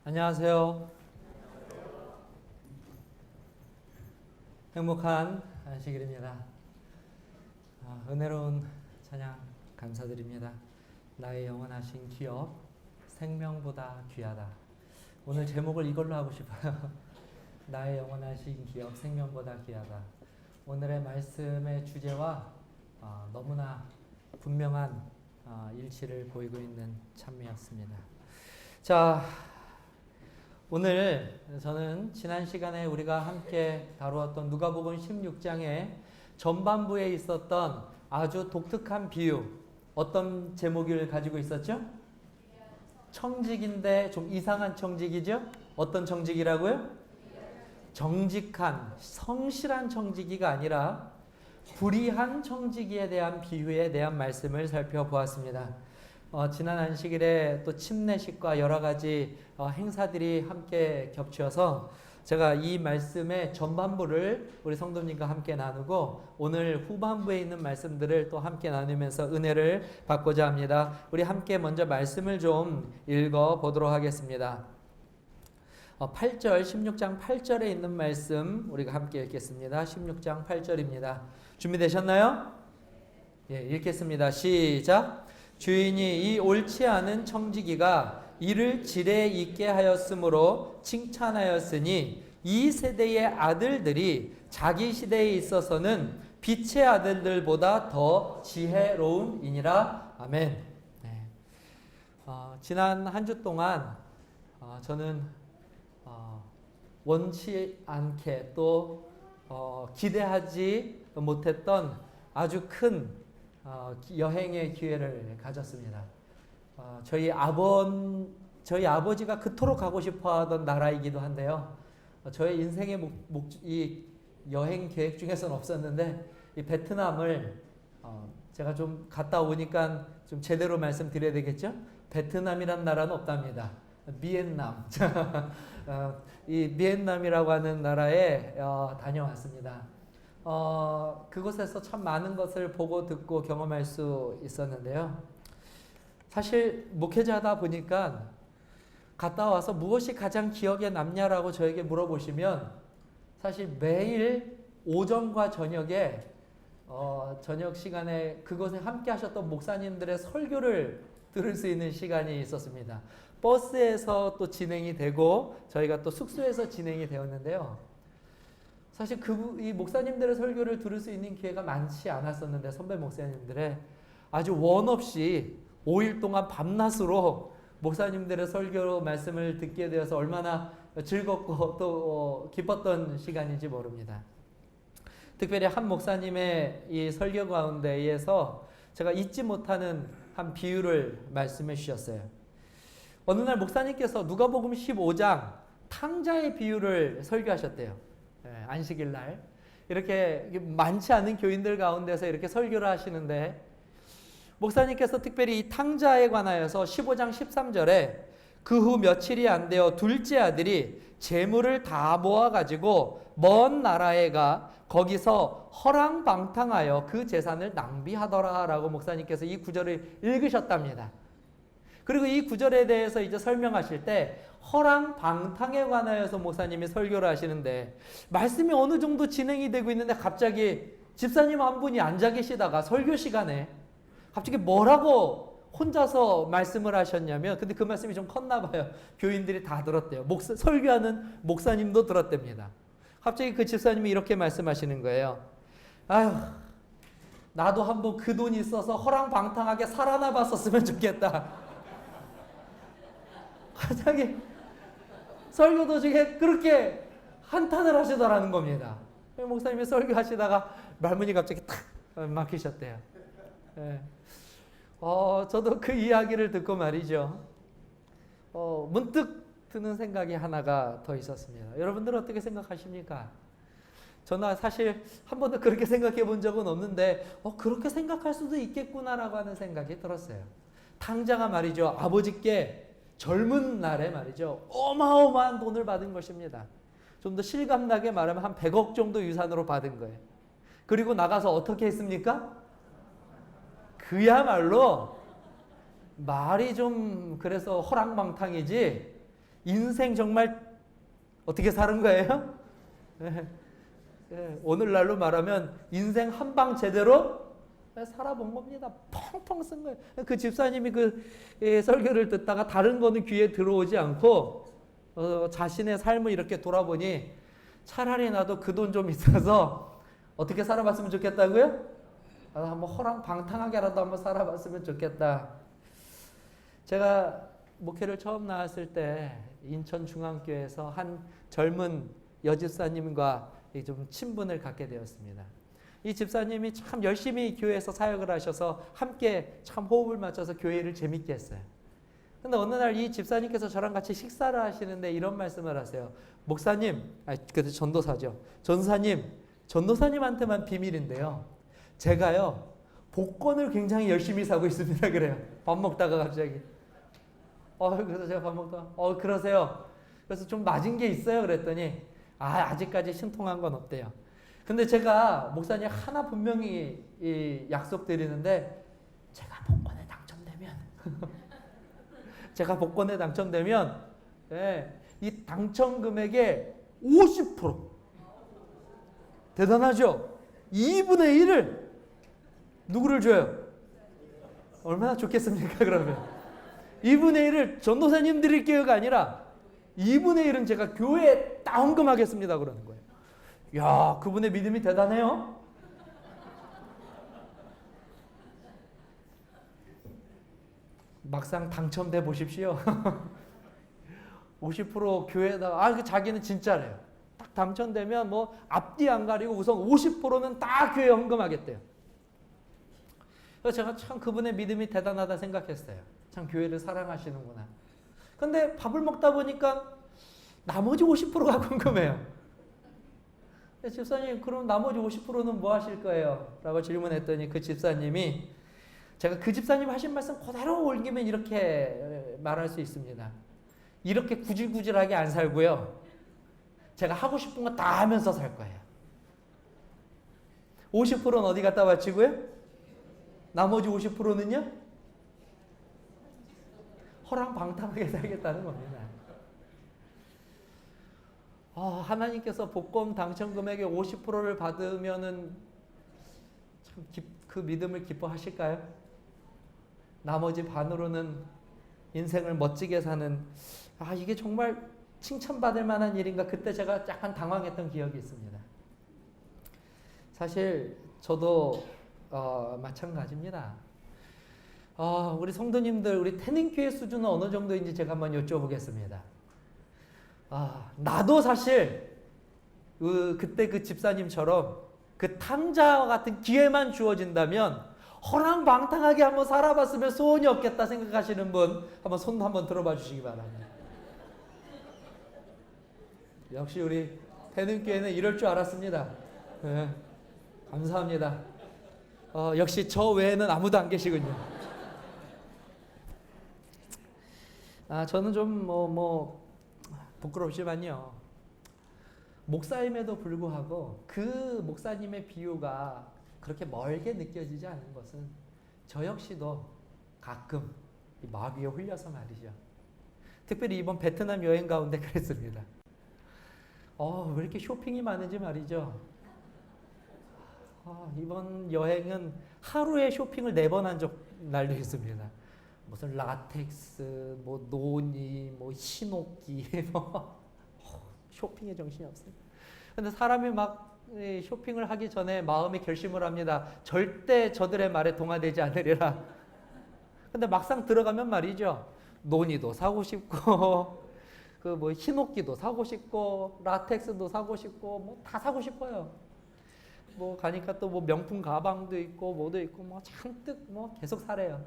안녕하세요. 행복한 안식일입니다. 은혜로운 찬양 감사드립니다. 나의 영원하신 기업, 생명보다 귀하다. 오늘 제목을 이걸로 하고 싶어요. 나의 영원하신 기업, 생명보다 귀하다. 오늘의 말씀의 주제와 너무나 분명한 일치를 보이고 있는 찬미였습니다. 자, 오늘 저는 지난 시간에 우리가 함께 다루었던 누가복음 16장의 전반부에 있었던 아주 독특한 비유, 어떤 제목을 가지고 있었죠? 청직인데 좀 이상한 청직이죠? 어떤 청직이라고요? 정직한, 성실한 청지기가 아니라 불의한 청지기에 대한 비유에 대한 말씀을 살펴보았습니다. 지난 안식일에 또 침례식과 여러 가지 행사들이 함께 겹쳐서 제가 이 말씀의 전반부를 우리 성도님과 함께 나누고 오늘 후반부에 있는 말씀들을 또 함께 나누면서 은혜를 받고자 합니다. 우리 함께 먼저 말씀을 좀 읽어 보도록 하겠습니다. 8절, 16장 8절에 있는 말씀 우리가 함께 읽겠습니다. 16장 8절입니다. 준비되셨나요? 예, 읽겠습니다. 시작. 주인이 이 옳지 않은 청지기가 이를 지레 있게 하였으므로 칭찬하였으니 이 세대의 아들들이 자기 시대에 있어서는 빛의 아들들보다 더 지혜로움이니라. 아멘. 네. 지난 한 주 동안 저는 원치 않게 또 기대하지 못했던 아주 큰 여행의 기회를 가졌습니다. 저희 아버지가 그토록 가고 싶어하던 나라이기도 한데요. 저의 인생의 이 여행 계획 중에서는 없었는데 이 베트남을 제가 좀 갔다 오니까 좀 제대로 말씀드려야 되겠죠? 베트남이란 나라는 없답니다. 비엔남. 이 비엔남이라고 하는 나라에 다녀왔습니다. 그곳에서 참 많은 것을 보고 듣고 경험할 수 있었는데요. 사실 목회자다 보니까 갔다 와서 무엇이 가장 기억에 남냐라고 저에게 물어보시면 사실 매일 오전과 저녁에 저녁 시간에 그곳에 함께 하셨던 목사님들의 설교를 들을 수 있는 시간이 있었습니다. 버스에서 또 진행이 되고 저희가 또 숙소에서 진행이 되었는데요. 사실 이 목사님들의 설교를 들을 수 있는 기회가 많지 않았었는데 선배 목사님들의 아주 원 없이 5일 동안 밤낮으로 목사님들의 설교 말씀을 듣게 되어서 얼마나 즐겁고 또 기뻤던 시간인지 모릅니다. 특별히 한 목사님의 이 설교 가운데에서 제가 잊지 못하는 한 비유를 말씀해 주셨어요. 어느 날 목사님께서 누가복음 15장 탕자의 비유를 설교하셨대요. 안식일 날 이렇게 많지 않은 교인들 가운데서 이렇게 설교를 하시는데 목사님께서 특별히 이 탕자에 관하여서 15장 13절에 그 후 며칠이 안 되어 둘째 아들이 재물을 다 모아가지고 먼 나라에 가 거기서 허랑방탕하여 그 재산을 낭비하더라 라고 목사님께서 이 구절을 읽으셨답니다. 그리고 이 구절에 대해서 이제 설명하실 때 허랑방탕에 관하여서 목사님이 설교를 하시는데 말씀이 어느 정도 진행이 되고 있는데 갑자기 집사님 한 분이 앉아 계시다가 설교 시간에 갑자기 뭐라고 혼자서 말씀을 하셨냐면 근데 그 말씀이 좀 컸나 봐요. 교인들이 다 들었대요. 설교하는 목사님도 들었답니다. 갑자기 그 집사님이 이렇게 말씀하시는 거예요. 아휴, 나도 한번 그 돈이 있어서 허랑방탕하게 살아나 봤었으면 좋겠다. 갑자기 설교 도중에 그렇게 한탄을 하시더라는 겁니다. 목사님이 설교하시다가 말문이 갑자기 탁 막히셨대요. 네. 저도 그 이야기를 듣고 말이죠. 문득 드는 생각이 하나가 더 있었습니다. 여러분들은 어떻게 생각하십니까? 저는 사실 한 번도 그렇게 생각해 본 적은 없는데 그렇게 생각할 수도 있겠구나라고 하는 생각이 들었어요. 탕자가 말이죠. 아버지께 젊은 날에 말이죠. 어마어마한 돈을 받은 것입니다. 좀 더 실감나게 말하면 한 100억 정도 유산으로 받은 거예요. 그리고 나가서 어떻게 했습니까? 그야말로 말이 좀 그래서 허랑방탕이지 인생 정말 어떻게 사는 거예요? 오늘날로 말하면 인생 한 방 제대로 살아본 겁니다. 펑펑 쓴 거예요. 그 집사님이 그 설교를 듣다가 다른 거는 귀에 들어오지 않고 자신의 삶을 이렇게 돌아보니 차라리 나도 그 돈 좀 있어서 어떻게 살아봤으면 좋겠다고요? 한번 허랑방탕하게라도 한번 살아봤으면 좋겠다. 제가 목회를 처음 나왔을 때 인천중앙교회에서 한 젊은 여집사님과 좀 친분을 갖게 되었습니다. 이 집사님이 참 열심히 교회에서 사역을 하셔서 함께 참 호흡을 맞춰서 교회를 재밌게 했어요. 근데 어느 날 이 집사님께서 저랑 같이 식사를 하시는데 이런 말씀을 하세요. 목사님, 그때 전도사죠. 전도사님한테만 비밀인데요. 제가요, 복권을 굉장히 열심히 사고 있습니다. 그래요. 밥 먹다가 갑자기. 그래서 제가 밥 먹다가, 그러세요. 그래서 좀 맞은 게 있어요. 그랬더니, 아직까지 신통한 건 없대요. 근데 제가 목사님 하나 분명히 약속드리는데, 제가 복권에 당첨되면, 이 당첨 금액의 50%. 대단하죠? 2분의 1을 누구를 줘요? 얼마나 좋겠습니까, 그러면? 2분의 1을 전도사님 드릴게요가 아니라 2분의 1은 제가 교회에 다 헌금하겠습니다, 그러는 거예요. 야, 그분의 믿음이 대단해요. 막상 당첨돼 보십시오. 50% 교회에다가 자기는 진짜래요. 딱 당첨되면 뭐 앞뒤 안 가리고 우선 50%는 다 교회에 헌금하겠대요. 그래서 제가 참 그분의 믿음이 대단하다 생각했어요. 참 교회를 사랑하시는구나. 근데 밥을 먹다 보니까 나머지 50%가 궁금해요. 집사님, 그럼 나머지 50%는 뭐 하실 거예요? 라고 질문했더니 그 집사님이, 제가 그 집사님 하신 말씀 그대로 옮기면 이렇게 말할 수 있습니다. 이렇게 구질구질하게 안 살고요. 제가 하고 싶은 거 다 하면서 살 거예요. 50%는 어디 갖다 바치고요? 나머지 50%는요? 허랑방탕하게 살겠다는 겁니다. 하나님께서 복권 당첨 금액의 50%를 받으면은 참 그 믿음을 기뻐하실까요? 나머지 반으로는 인생을 멋지게 사는, 이게 정말 칭찬받을 만한 일인가? 그때 제가 약간 당황했던 기억이 있습니다. 사실 저도 마찬가지입니다. 우리 성도님들, 우리 태닝교회 수준은 어느 정도인지 제가 한번 여쭤보겠습니다. 나도 사실 그때 그 집사님처럼 그 탕자와 같은 기회만 주어진다면 허랑방탕하게 한번 살아봤으면 소원이 없겠다 생각하시는 분 한번 손 한번 들어봐 주시기 바랍니다. 역시 우리 태능교회는 이럴 줄 알았습니다. 네, 감사합니다. 역시 저 외에는 아무도 안 계시군요. 저는 좀 부끄럽지만요. 목사임에도 불구하고 그 목사님의 비유가 그렇게 멀게 느껴지지 않는 것은 저 역시도 가끔 마귀에 홀려서 말이죠. 특별히 이번 베트남 여행 가운데 그랬습니다. 왜 이렇게 쇼핑이 많은지 말이죠. 이번 여행은 하루에 쇼핑을 4번 한 날도 있습니다. 무슨 라텍스, 노니, 신옥기, 쇼핑에 정신이 없어요. 근데 사람이 막 쇼핑을 하기 전에 마음의 결심을 합니다. 절대 저들의 말에 동화되지 않으리라. 근데 막상 들어가면 말이죠. 노니도 사고 싶고, 흰옥기도 사고 싶고, 라텍스도 사고 싶고, 다 사고 싶어요. 가니까 또 명품 가방도 있고, 뭐도 있고, 잔뜩 계속 사래요.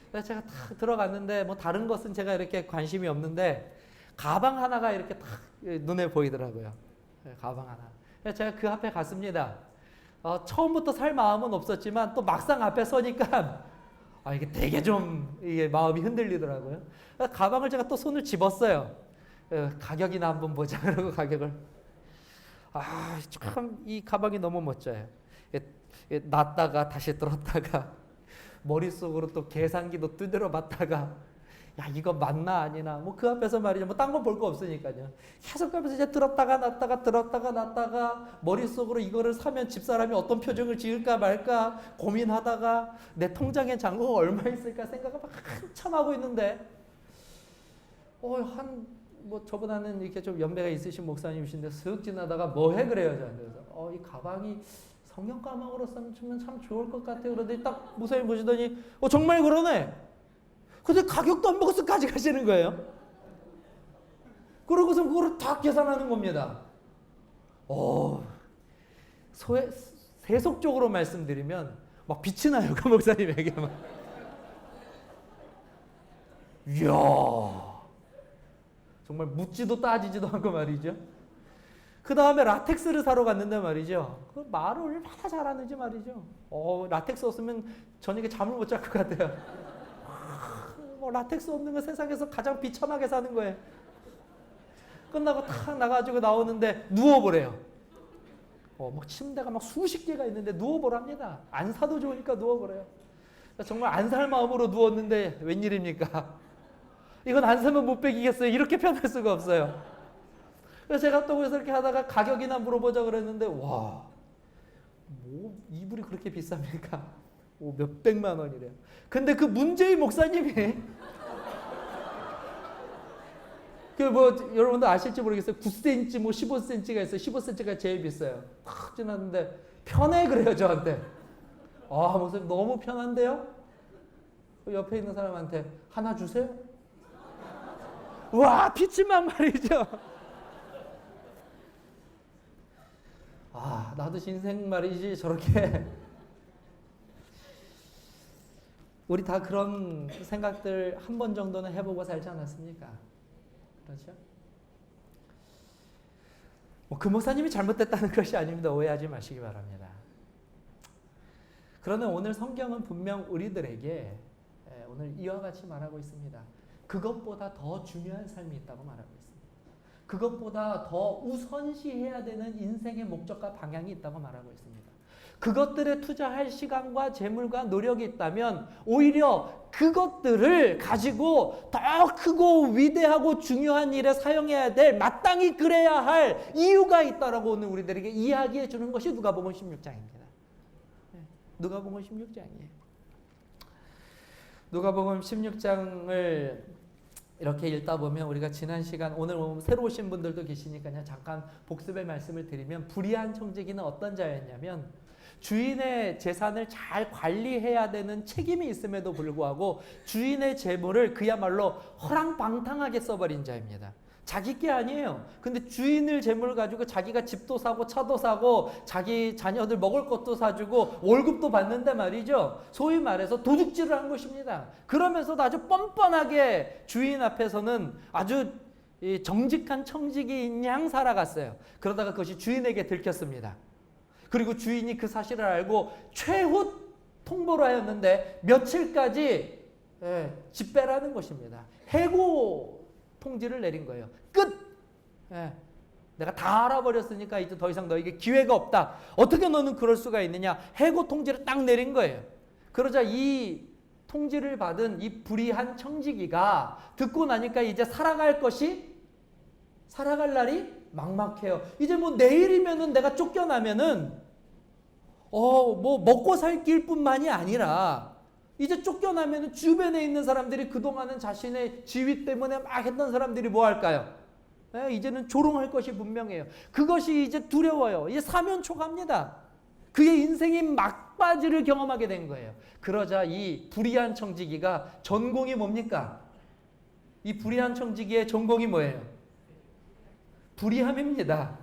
그래서 제가 딱 들어갔는데, 다른 것은 제가 이렇게 관심이 없는데, 가방 하나가 이렇게 딱 눈에 보이더라고요. 가방 하나. 그래서 제가 그 앞에 갔습니다. 처음부터 살 마음은 없었지만 또 막상 앞에 서니까 이게 되게 좀 이게 마음이 흔들리더라고요. 가방을 제가 또 손을 집었어요. 가격이나 한번 보자 그러고 가격을. 참 이 가방이 너무 멋져요. 놨다가 다시 들었다가 머릿속으로 또 계산기도 두드려 봤다가 야, 이거 맞나 아니나 뭐 그 앞에서 말이죠. 뭐 딴 거 볼 거 없으니까요. 계속 가면서 이제 들었다가 놨다가 머릿속으로 이거를 사면 집사람이 어떤 표정을 지을까 말까 고민하다가 내 통장에 잔고가 얼마 있을까 생각을 막 한참 하고 있는데 뭐 저보다는 이렇게 좀 연배가 있으신 목사님이신데 슥 지나다가 뭐 해 그래요 저한테. 그래서 이 가방이 성경 가방으로 쓰면 참 좋을 것 같아요. 그런데 딱 목사님 보시더니 정말 그러네. 근데 가격도 안 보고서 가져가시는 거예요. 그러고서 그거를 다 계산하는 겁니다. 세속적으로 말씀드리면 막 빛이 나요. 그 목사님에게 막. 이야. 정말 묻지도 따지지도 않고 말이죠. 그 다음에 라텍스를 사러 갔는데 말이죠. 그 말을 얼마나 잘하는지 말이죠. 라텍스 없으면 저녁에 잠을 못 잘 것 같아요. 라텍스 없는 건 세상에서 가장 비참하게 사는 거예요. 끝나고 탁 나가지고 나오는데 누워보래요. 막 침대가 막 수십 개가 있는데 누워보랍니다. 안 사도 좋으니까 누워보래요. 정말 안 살 마음으로 누웠는데 웬일입니까? 이건 안 사면 못 베기겠어요. 이렇게 편할 수가 없어요. 그래서 제가 또 그래서 이렇게 하다가 가격이나 물어보자 그랬는데 뭐 이불이 그렇게 비쌉니까? 몇백만 원이래요. 근데 그 문제의 목사님이 여러분들 아실지 모르겠어요. 9cm, 15cm가 있어요. 15cm가 제일 비싸요. 탁 지났는데 편해 그래요 저한테. 목사님 너무 편한데요? 옆에 있는 사람한테 하나 주세요. 와 피치만 말이죠. 나도 인생 말이지 저렇게 우리 다 그런 생각들 한 번 정도는 해보고 살지 않았습니까? 그렇죠? 그 목사님이 잘못됐다는 것이 아닙니다. 오해하지 마시기 바랍니다. 그러나 오늘 성경은 분명 우리들에게 오늘 이와 같이 말하고 있습니다. 그것보다 더 중요한 삶이 있다고 말하고 있습니다. 그것보다 더 우선시해야 되는 인생의 목적과 방향이 있다고 말하고 있습니다. 그것들에 투자할 시간과 재물과 노력이 있다면 오히려 그것들을 가지고 더 크고 위대하고 중요한 일에 사용해야 될, 마땅히 그래야 할 이유가 있다라고 오늘 우리들에게 이야기해 주는 것이 누가복음 16장입니다. 누가복음 16장이에요. 누가복음 16장을 이렇게 읽다 보면 우리가 지난 시간 오늘 새로 오신 분들도 계시니까 잠깐 복습의 말씀을 드리면 불의한 청지기는 어떤 자였냐면 주인의 재산을 잘 관리해야 되는 책임이 있음에도 불구하고 주인의 재물을 그야말로 허랑방탕하게 써버린 자입니다. 자기 게 아니에요. 근데 주인을 재물을 가지고 자기가 집도 사고 차도 사고 자기 자녀들 먹을 것도 사주고 월급도 받는데 말이죠. 소위 말해서 도둑질을 한 것입니다. 그러면서도 아주 뻔뻔하게 주인 앞에서는 아주 정직한 청지기인 양 살아갔어요. 그러다가 그것이 주인에게 들켰습니다. 그리고 주인이 그 사실을 알고 최후 통보를 하였는데 며칠까지 집배라는 것입니다. 해고 통지를 내린 거예요. 끝! 내가 다 알아버렸으니까 이제 더 이상 너에게 기회가 없다. 어떻게 너는 그럴 수가 있느냐. 해고 통지를 딱 내린 거예요. 그러자 이 통지를 받은 이 불의한 청지기가 듣고 나니까 이제 살아갈 막막해요. 이제 뭐 내일이면은 내가 쫓겨나면은 뭐 먹고 살 길뿐만이 아니라 이제 쫓겨나면은 주변에 있는 사람들이 그동안은 자신의 지위 때문에 막 했던 사람들이 뭐 할까요? 이제는 조롱할 것이 분명해요. 그것이 이제 두려워요. 이제 사면초가입니다. 그의 인생이 막바지를 경험하게 된 거예요. 그러자 이 불의한 청지기가 전공이 뭡니까? 이 불의한 청지기의 전공이 뭐예요? 불의함입니다.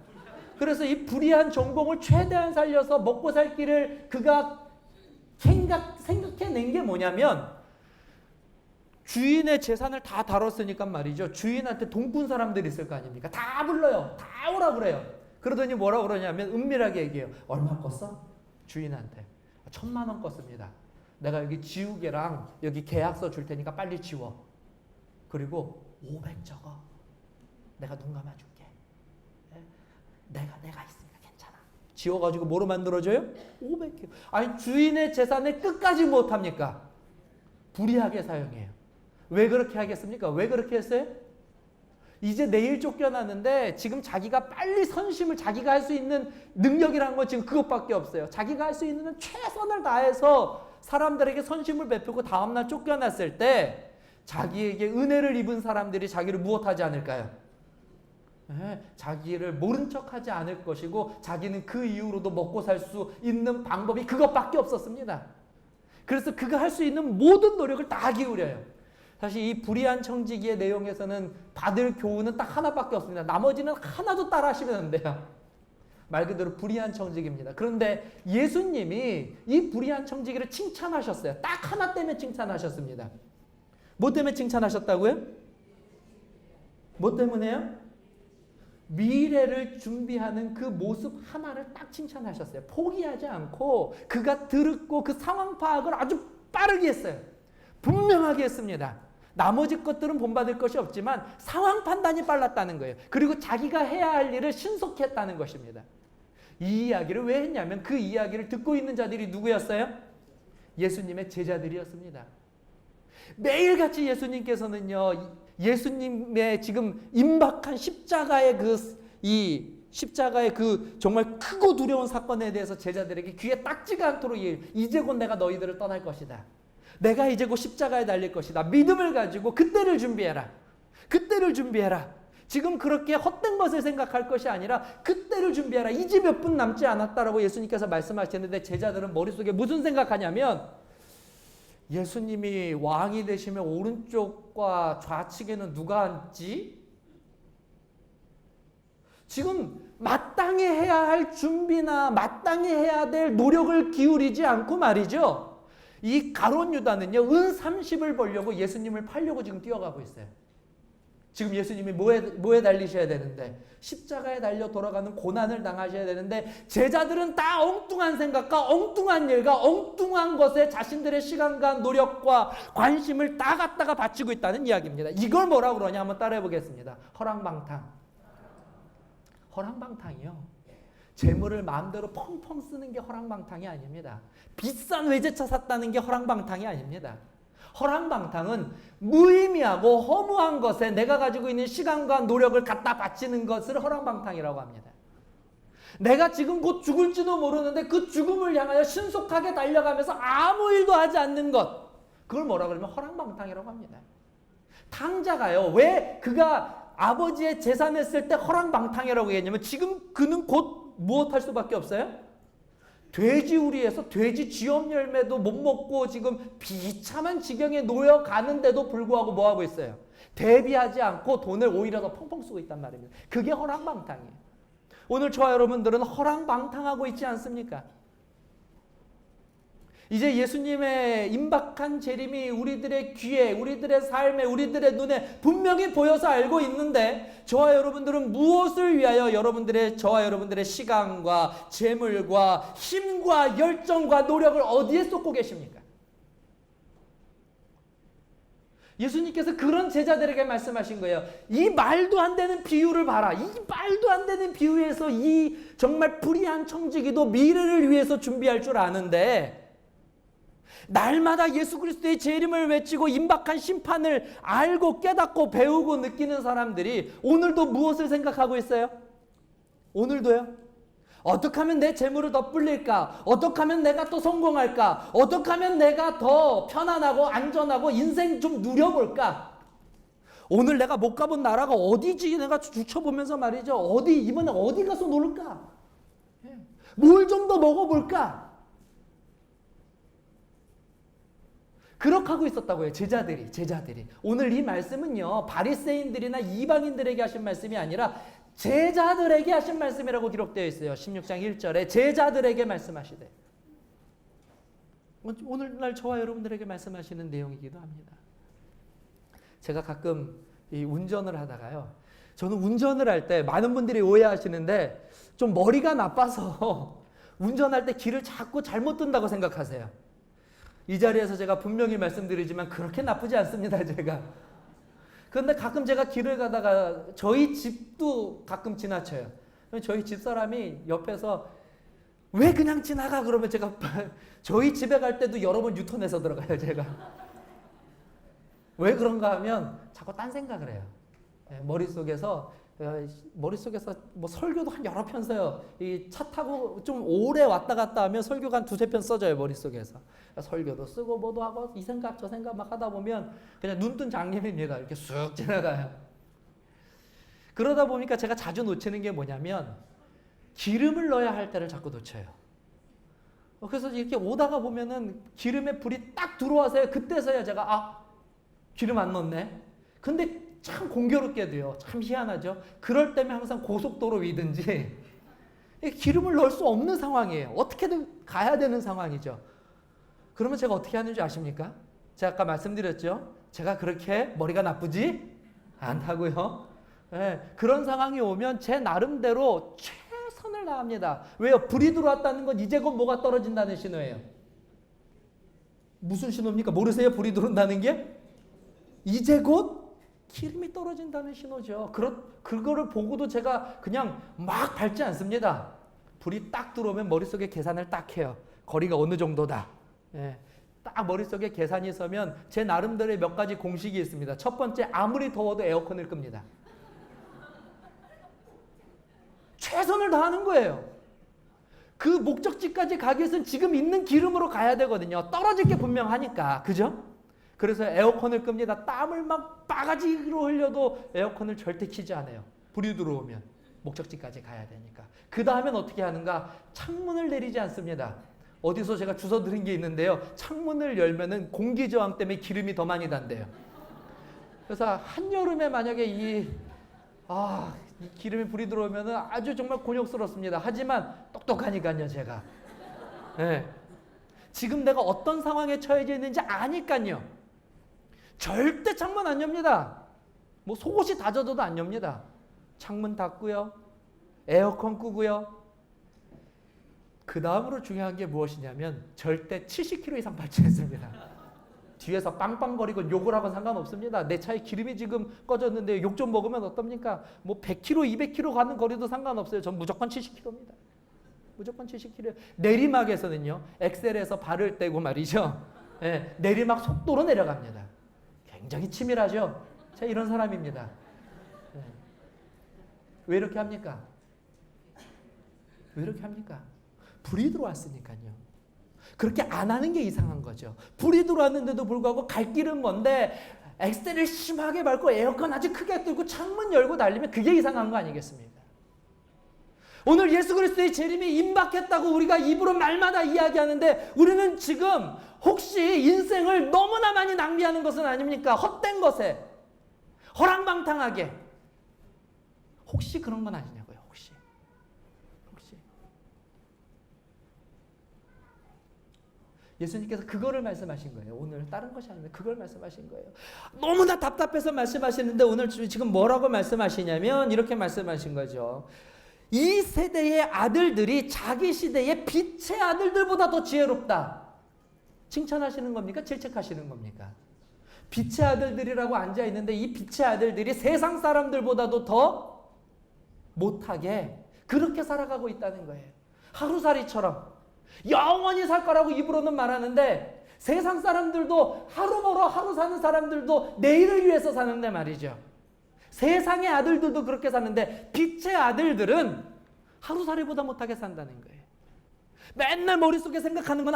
그래서 이 불의한 전공을 최대한 살려서 먹고 살 길을 그가 생각해낸 게 뭐냐면 주인의 재산을 다 다뤘으니까 말이죠. 주인한테 돈 꾼 사람들이 있을 거 아닙니까? 다 불러요. 다 오라 그래요. 그러더니 뭐라 그러냐면 은밀하게 얘기해요. 얼마 껐어? 주인한테 1,000만 원 껐습니다. 내가 여기 지우개랑 여기 계약서 줄 테니까 빨리 지워. 그리고 500 적어. 내가 눈 감아줄게. 내가 있으니까 괜찮아. 지워가지고 뭐로 만들어줘요? 500kg. 아니 주인의 재산을 끝까지 못합니까? 불의하게 사용해요. 왜 그렇게 하겠습니까? 왜 그렇게 했어요? 이제 내일 쫓겨나는데 지금 자기가 빨리 선심을 자기가 할 수 있는 능력이라는 건 지금 그것밖에 없어요. 자기가 할 수 있는 최선을 다해서 사람들에게 선심을 베풀고 다음날 쫓겨났을 때 자기에게 은혜를 입은 사람들이 자기를 무엇하지 않을까요? 자기를 모른 척하지 않을 것이고 자기는 그 이후로도 먹고 살 수 있는 방법이 그것밖에 없었습니다. 그래서 그가 할 수 있는 모든 노력을 다 기울여요. 사실 이 불의한 청지기의 내용에서는 받을 교훈은 딱 하나밖에 없습니다. 나머지는 하나도 따라 하시면 안 돼요. 말 그대로 불의한 청지기입니다. 그런데 예수님이 이 불의한 청지기를 칭찬하셨어요. 딱 하나 때문에 칭찬하셨습니다. 뭐 때문에 칭찬하셨다고요? 뭐 때문에요? 미래를 준비하는 그 모습 하나를 딱 칭찬하셨어요. 포기하지 않고 그가 들었고 그 상황 파악을 아주 빠르게 했어요. 분명하게 했습니다. 나머지 것들은 본받을 것이 없지만 상황 판단이 빨랐다는 거예요. 그리고 자기가 해야 할 일을 신속히 했다는 것입니다. 이 이야기를 왜 했냐면 그 이야기를 듣고 있는 자들이 누구였어요? 예수님의 제자들이었습니다. 매일같이 예수님께서는요, 예수님의 지금 임박한 십자가의 십자가의 그 정말 크고 두려운 사건에 대해서 제자들에게 귀에 딱지가 않도록 이제 곧 내가 너희들을 떠날 것이다. 내가 이제 곧 십자가에 달릴 것이다. 믿음을 가지고 그때를 준비해라. 그때를 준비해라. 지금 그렇게 헛된 것을 생각할 것이 아니라 그때를 준비해라. 이제 몇 분 남지 않았다라고 예수님께서 말씀하시는데 제자들은 머릿속에 무슨 생각하냐면 예수님이 왕이 되시면 오른쪽과 좌측에는 누가 앉지? 지금 마땅히 해야 할 준비나 마땅히 해야 될 노력을 기울이지 않고 말이죠. 이 가룟 유다는요, 은 30을 벌려고 예수님을 팔려고 지금 뛰어가고 있어요. 지금 예수님이 뭐에 달리셔야 되는데, 십자가에 달려 돌아가는 고난을 당하셔야 되는데, 제자들은 다 엉뚱한 생각과 엉뚱한 일과 엉뚱한 것에 자신들의 시간과 노력과 관심을 다 갖다가 바치고 있다는 이야기입니다. 이걸 뭐라고 그러냐 한번 따라해 보겠습니다. 허랑방탕. 허랑방탕이요. 재물을 마음대로 펑펑 쓰는 게 허랑방탕이 아닙니다. 비싼 외제차 샀다는 게 허랑방탕이 아닙니다. 허랑방탕은 무의미하고 허무한 것에 내가 가지고 있는 시간과 노력을 갖다 바치는 것을 허랑방탕이라고 합니다. 내가 지금 곧 죽을지도 모르는데 그 죽음을 향하여 신속하게 달려가면서 아무 일도 하지 않는 것, 그걸 뭐라 그러면 허랑방탕이라고 합니다. 탕자가요, 왜 그가 아버지의 재산했을 때 허랑방탕이라고 했냐면 지금 그는 곧 무엇할 수밖에 없어요? 돼지우리에서 돼지 쥐엄 열매도 못 먹고 지금 비참한 지경에 놓여가는데도 불구하고 뭐하고 있어요? 대비하지 않고 돈을 오히려 더 펑펑 쓰고 있단 말입니다. 그게 허랑방탕이에요. 오늘 저와 여러분들은 허랑방탕하고 있지 않습니까? 이제 예수님의 임박한 재림이 우리들의 귀에, 우리들의 삶에, 우리들의 눈에 분명히 보여서 알고 있는데 저와 여러분들은 무엇을 위하여 저와 여러분들의 시간과 재물과 힘과 열정과 노력을 어디에 쏟고 계십니까? 예수님께서 그런 제자들에게 말씀하신 거예요. 이 말도 안 되는 비유를 봐라. 이 말도 안 되는 비유에서 이 정말 불의한 청지기도 미래를 위해서 준비할 줄 아는데 날마다 예수 그리스도의 재림을 외치고 임박한 심판을 알고 깨닫고 배우고 느끼는 사람들이 오늘도 무엇을 생각하고 있어요? 오늘도요? 어떻게 하면 내 재물을 더 불릴까? 어떻게 하면 내가 또 성공할까? 어떻게 하면 내가 더 편안하고 안전하고 인생 좀 누려볼까? 오늘 내가 못 가본 나라가 어디지? 내가 주쳐보면서 말이죠. 이번에 어디 가서 놀까? 뭘 좀 더 먹어볼까? 그렇게 하고 있었다고요. 제자들이. 오늘 이 말씀은요, 바리새인들이나 이방인들에게 하신 말씀이 아니라 제자들에게 하신 말씀이라고 기록되어 있어요. 16장 1절에 제자들에게 말씀하시되. 오늘날 저와 여러분들에게 말씀하시는 내용이기도 합니다. 제가 가끔 이 운전을 하다가요, 저는 운전을 할 때 많은 분들이 오해하시는데 좀 머리가 나빠서 운전할 때 길을 자꾸 잘못 든다고 생각하세요. 이 자리에서 제가 분명히 말씀드리지만 그렇게 나쁘지 않습니다, 제가. 그런데 가끔 제가 길을 가다가 저희 집도 가끔 지나쳐요. 저희 집사람이 옆에서 왜 그냥 지나가? 그러면 제가 저희 집에 갈 때도 여러 번 유턴해서 들어가요, 제가. 왜 그런가 하면 자꾸 딴 생각을 해요. 머릿속에서 뭐 설교도 한 여러 편 써요. 이 차 타고 좀 오래 왔다 갔다 하면 설교가 한 두세 편 써져요, 머릿속에서. 설교도 쓰고 뭐도 하고 이 생각 저 생각 막 하다 보면 그냥 눈뜬 장님입니다. 이렇게 쑥 지나가요. 그러다 보니까 제가 자주 놓치는 게 뭐냐면 기름을 넣어야 할 때를 자꾸 놓쳐요. 그래서 이렇게 오다가 보면은 기름에 불이 딱 들어와서요. 그때서야 제가 기름 안 넣었네. 근데 참 공교롭게도요. 참 희한하죠. 그럴 때면 항상 고속도로 위든지 기름을 넣을 수 없는 상황이에요. 어떻게든 가야 되는 상황이죠. 그러면 제가 어떻게 하는지 아십니까? 제가 아까 말씀드렸죠. 제가 그렇게 머리가 나쁘지 않다고요. 그런 상황이 오면 제 나름대로 최선을 다합니다. 왜요? 불이 들어왔다는 건 이제 곧 뭐가 떨어진다는 신호예요. 무슨 신호입니까? 모르세요? 불이 들어온다는 게? 이제 곧 기름이 떨어진다는 신호죠. 그거를 보고도 제가 그냥 막 밟지 않습니다. 불이 딱 들어오면 머릿속에 계산을 딱 해요. 거리가 어느 정도다. 딱 머릿속에 계산이 서면 제 나름대로의 몇 가지 공식이 있습니다. 첫 번째, 아무리 더워도 에어컨을 끕니다. 최선을 다하는 거예요. 그 목적지까지 가기 위해서는 지금 있는 기름으로 가야 되거든요. 떨어질 게 분명하니까. 그죠? 그래서 에어컨을 끕니다. 땀을 막 바가지로 흘려도 에어컨을 절대 켜지 않아요. 불이 들어오면 목적지까지 가야 되니까. 그 다음엔 어떻게 하는가? 창문을 내리지 않습니다. 어디서 제가 주워 들은 게 있는데요. 창문을 열면은 공기 저항 때문에 기름이 더 많이 단대요. 그래서 한여름에 만약에 이 기름에 불이 들어오면은 아주 정말 곤욕스럽습니다. 하지만 똑똑하니까요, 제가. 지금 내가 어떤 상황에 처해져 있는지 아니까요. 절대 창문 안 엽니다. 뭐 속옷이 다 젖어도 안 엽니다. 창문 닫고요. 에어컨 끄고요. 그 다음으로 중요한 게 무엇이냐면 절대 70km 이상 밟지 않습니다. 뒤에서 빵빵거리고 욕을 하건 상관없습니다. 내 차에 기름이 지금 꺼졌는데 욕 좀 먹으면 어떻습니까? 뭐 100km, 200km 가는 거리도 상관없어요. 전 무조건 70km입니다. 무조건 70km. 내리막에서는요. 엑셀에서 발을 떼고 말이죠. 내리막 속도로 내려갑니다. 굉장히 치밀하죠. 제가 이런 사람입니다. 왜 이렇게 합니까? 왜 이렇게 합니까? 불이 들어왔으니까요. 그렇게 안 하는 게 이상한 거죠. 불이 들어왔는데도 불구하고 갈 길은 먼데 엑셀을 심하게 밟고 에어컨 아주 크게 틀고 창문 열고 달리면 그게 이상한 거 아니겠습니까? 오늘 예수 그리스도의 재림이 임박했다고 우리가 입으로 말마다 이야기하는데 우리는 지금 혹시 인생을 너무나 많이 낭비하는 것은 아닙니까? 헛된 것에 허랑방탕하게 혹시 그런 건 아니냐고요. 혹시 예수님께서 그거를 말씀하신 거예요. 오늘 다른 것이 아니라 그걸 말씀하신 거예요. 너무나 답답해서 말씀하시는데 오늘 지금 뭐라고 말씀하시냐면 이렇게 말씀하신 거죠. 이 세대의 아들들이 자기 시대의 빛의 아들들보다 더 지혜롭다. 칭찬하시는 겁니까? 질책하시는 겁니까? 빛의 아들들이라고 앉아있는데 이 빛의 아들들이 세상 사람들보다도 더 못하게 그렇게 살아가고 있다는 거예요. 하루살이처럼 영원히 살 거라고 입으로는 말하는데 세상 사람들도 하루 벌어 하루 사는 사람들도 내일을 위해서 사는데 말이죠. 세상의 아들들도 그렇게 사는데 빛의 아들들은 하루살이보다 못하게 산다는 거예요. 맨날 머릿속에 생각하는 건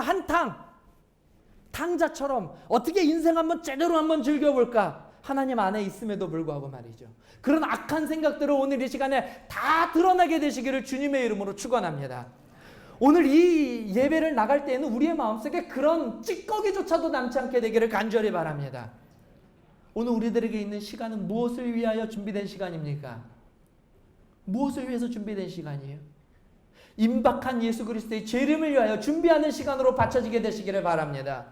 탕자처럼 어떻게 인생 한번 제대로 한번 즐겨볼까 하나님 안에 있음에도 불구하고 말이죠. 그런 악한 생각들을 오늘 이 시간에 다 드러나게 되시기를 주님의 이름으로 축원합니다. 오늘 이 예배를 나갈 때에는 우리의 마음속에 그런 찌꺼기조차도 남지 않게 되기를 간절히 바랍니다. 오늘 우리들에게 있는 시간은 무엇을 위하여 준비된 시간입니까? 무엇을 위해서 준비된 시간이에요? 임박한 예수 그리스도의 재림을 위하여 준비하는 시간으로 바쳐지게 되시기를 바랍니다.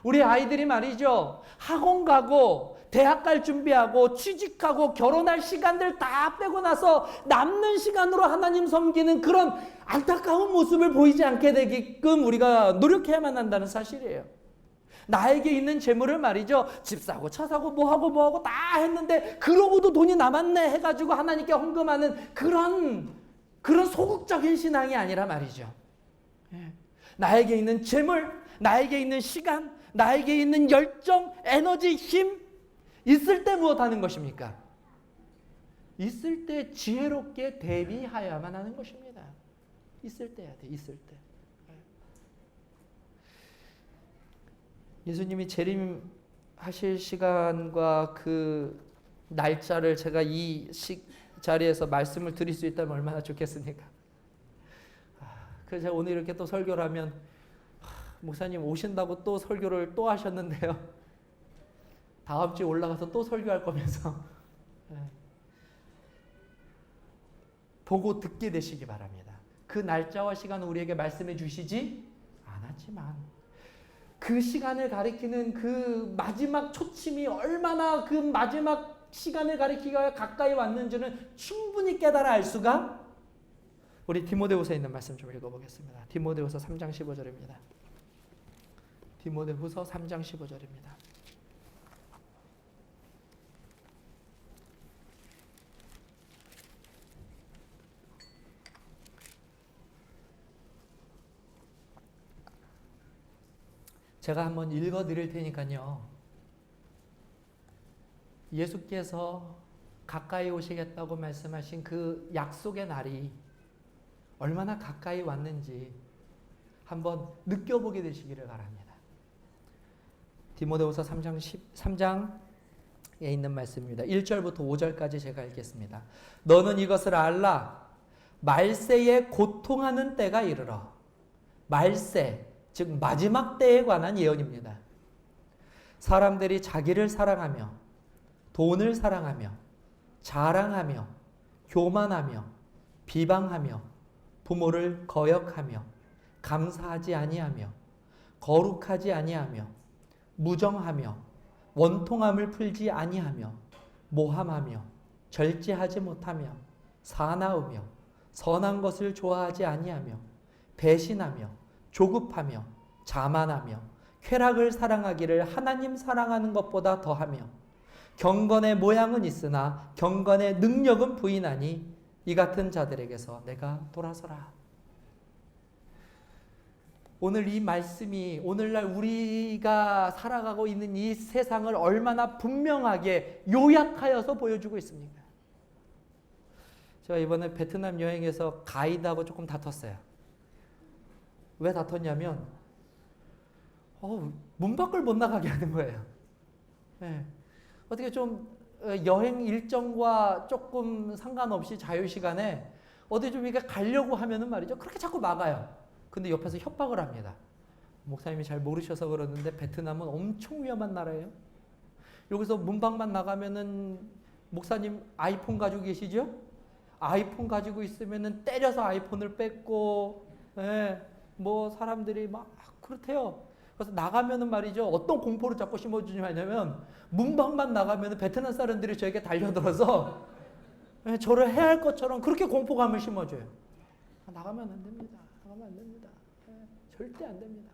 우리 아이들이 말이죠. 학원 가고 대학 갈 준비하고 취직하고 결혼할 시간들 다 빼고 나서 남는 시간으로 하나님 섬기는 그런 안타까운 모습을 보이지 않게 되게끔 우리가 노력해야만 한다는 사실이에요. 나에게 있는 재물을 말이죠. 집 사고 차 사고 뭐하고 다 했는데 그러고도 돈이 남았네 해가지고 하나님께 헌금하는 그런 소극적인 신앙이 아니라 말이죠. 나에게 있는 재물, 나에게 있는 시간, 나에게 있는 열정, 에너지, 힘 있을 때 무엇하는 것입니까? 있을 때 지혜롭게 대비하여야만 하는 것입니다. 있을 때 해야 돼. 있을 때. 예수님이 재림하실 시간과 그 날짜를 제가 이 자리에서 말씀을 드릴 수 있다면 얼마나 좋겠습니까? 그래서 제가 오늘 이렇게 또 설교를 하면 목사님 오신다고 또 설교를 또 하셨는데요. 다음 주에 올라가서 또 설교할 거면서 보고 듣게 되시기 바랍니다. 그 날짜와 시간은 우리에게 말씀해 주시지 않았지만 그 시간을 가리키는 그 마지막 초침이 얼마나 그 마지막 시간을 가리키기가 가까이 왔는지는 충분히 깨달아 알 수가. 우리 디모데후서에 있는 말씀 좀 읽어보겠습니다. 디모데후서 3장 15절입니다. 디모데후서 3장 15절입니다. 제가 한번 읽어 드릴 테니까요. 예수께서 가까이 오시겠다고 말씀하신 그 약속의 날이 얼마나 가까이 왔는지 한번 느껴보게 되시기를 바랍니다. 디모데후서 3장에 있는 말씀입니다. 1절부터 5절까지 제가 읽겠습니다. 너는 이것을 알라. 말세에 고통하는 때가 이르러. 말세, 즉 마지막 때에 관한 예언입니다. 사람들이 자기를 사랑하며 돈을 사랑하며 자랑하며 교만하며 비방하며 부모를 거역하며 감사하지 아니하며 거룩하지 아니하며 무정하며 원통함을 풀지 아니하며 모함하며 절제하지 못하며 사나우며 선한 것을 좋아하지 아니하며 배신하며 조급하며 자만하며 쾌락을 사랑하기를 하나님 사랑하는 것보다 더하며 경건의 모양은 있으나 경건의 능력은 부인하니 이 같은 자들에게서 내가 돌아서라. 오늘 이 말씀이 오늘날 우리가 살아가고 있는 이 세상을 얼마나 분명하게 요약하여서 보여주고 있습니까? 제가 이번에 베트남 여행에서 가이드하고 조금 다퉜어요. 왜 다퉜냐면 문 밖을 못 나가게 하는 거예요. 네. 어떻게 좀 여행 일정과 조금 상관없이 자유시간에 어디 좀 이렇게 가려고 하면은 말이죠. 그렇게 자꾸 막아요. 근데 옆에서 협박을 합니다. 목사님이 잘 모르셔서 그러는데 베트남은 엄청 위험한 나라예요. 여기서 문밖만 나가면은 목사님 아이폰 가지고 계시죠? 아이폰 가지고 있으면은 때려서 아이폰을 뺏고, 뭐 사람들이 막 그렇대요. 그래서 나가면은 말이죠. 어떤 공포를 자꾸 심어주냐면 문밖만 나가면은 베트남 사람들이 저에게 달려들어서 저를 해야 할 것처럼 그렇게 공포감을 심어줘요. 나가면 안 됩니다. 나가면 안 됩니다. 절대 안 됩니다.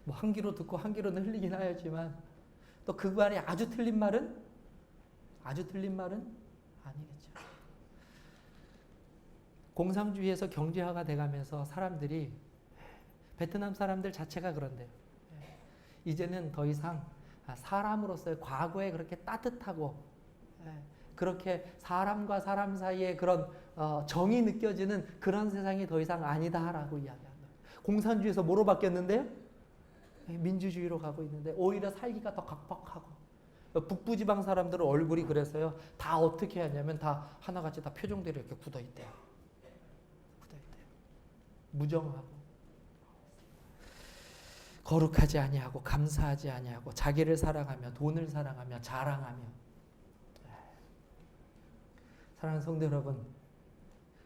뭐 한 귀로 듣고 한 귀로는 흘리긴 하였지만 또 그 말이 아주 틀린 말은 아니겠죠. 공산주의에서 경제화가 돼가면서 사람들이 베트남 사람들 자체가 그런데요. 이제는 더 이상 사람으로서의 과거에 그렇게 따뜻하고 그렇게 사람과 사람 사이에 그런 정이 느껴지는 그런 세상이 더 이상 아니다라고 이야기합니다. 공산주의에서 뭐로 바뀌었는데요? 민주주의로 가고 있는데 오히려 살기가 더 각박하고 북부지방 사람들은 얼굴이 그래서요. 다 어떻게 하냐면 다 하나같이 다 표정들이 이렇게 굳어있대요. 무정하고 거룩하지 아니하고 감사하지 아니하고 자기를 사랑하며 돈을 사랑하며 자랑하며. 사랑하는 성도 여러분,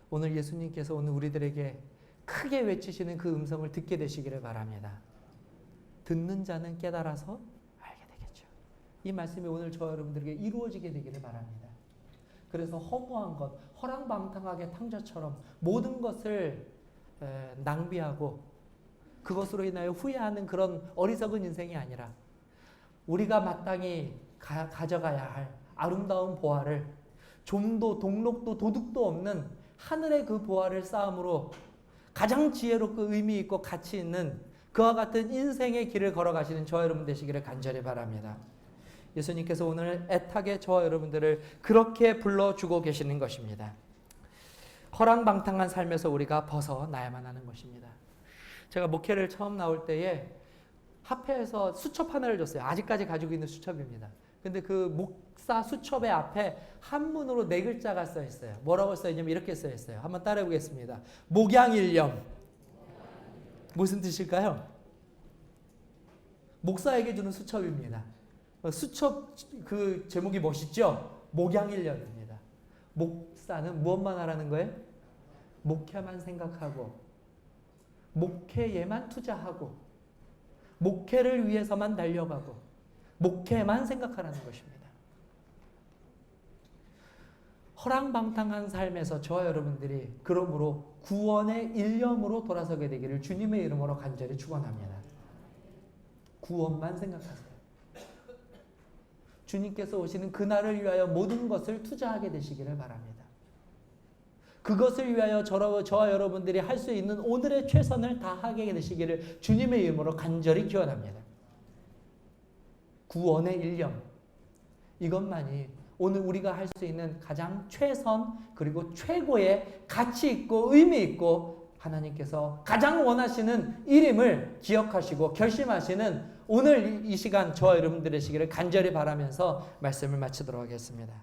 오늘 예수님께서 오늘 우리들에게 크게 외치시는 그 음성을 듣게 되시기를 바랍니다. 듣는 자는 깨달아서 알게 되겠죠. 이 말씀이 오늘 저와 여러분들에게 이루어지게 되기를 바랍니다. 그래서 허무한 것, 허랑방탕하게 탕자처럼 모든 것을 낭비하고 그것으로 인하여 후회하는 그런 어리석은 인생이 아니라 우리가 마땅히 가져가야 할 아름다운 보화를 좀도 동록도 도둑도 없는 하늘의 그 보화를 쌓음으로 가장 지혜롭고 의미 있고 가치 있는 그와 같은 인생의 길을 걸어가시는 저와 여러분 되시기를 간절히 바랍니다. 예수님께서 오늘 애타게 저와 여러분들을 그렇게 불러주고 계시는 것입니다. 허랑방탕한 삶에서 우리가 벗어나야만 하는 것입니다. 제가 목회를 처음 나올 때에 합회에서 수첩 하나를 줬어요. 아직까지 가지고 있는 수첩입니다. 근데 그 목사 수첩의 앞에 한문으로 4글자가 써 있어요. 뭐라고 써 있냐면 이렇게 써 있어요. 한번 따라해 보겠습니다. 목양일념. 무슨 뜻일까요? 목사에게 주는 수첩입니다. 수첩 그 제목이 멋있죠? 목양일념입니다. 목사는 무엇만 하라는 거예요? 목회만 생각하고 목회에만 투자하고 목회를 위해서만 달려가고 목회만 생각하라는 것입니다. 허랑방탕한 삶에서 저와 여러분들이 그러므로 구원의 일념으로 돌아서게 되기를 주님의 이름으로 간절히 축원합니다. 구원만 생각하세요. 주님께서 오시는 그날을 위하여 모든 것을 투자하게 되시기를 바랍니다. 그것을 위하여 저와 여러분들이 할 수 있는 오늘의 최선을 다하게 되시기를 주님의 이름으로 간절히 기원합니다. 구원의 일념, 이것만이 오늘 우리가 할 수 있는 가장 최선 그리고 최고의 가치 있고 의미 있고 하나님께서 가장 원하시는 일임을 기억하시고 결심하시는 오늘 이 시간 저와 여러분들 되시기를 간절히 바라면서 말씀을 마치도록 하겠습니다.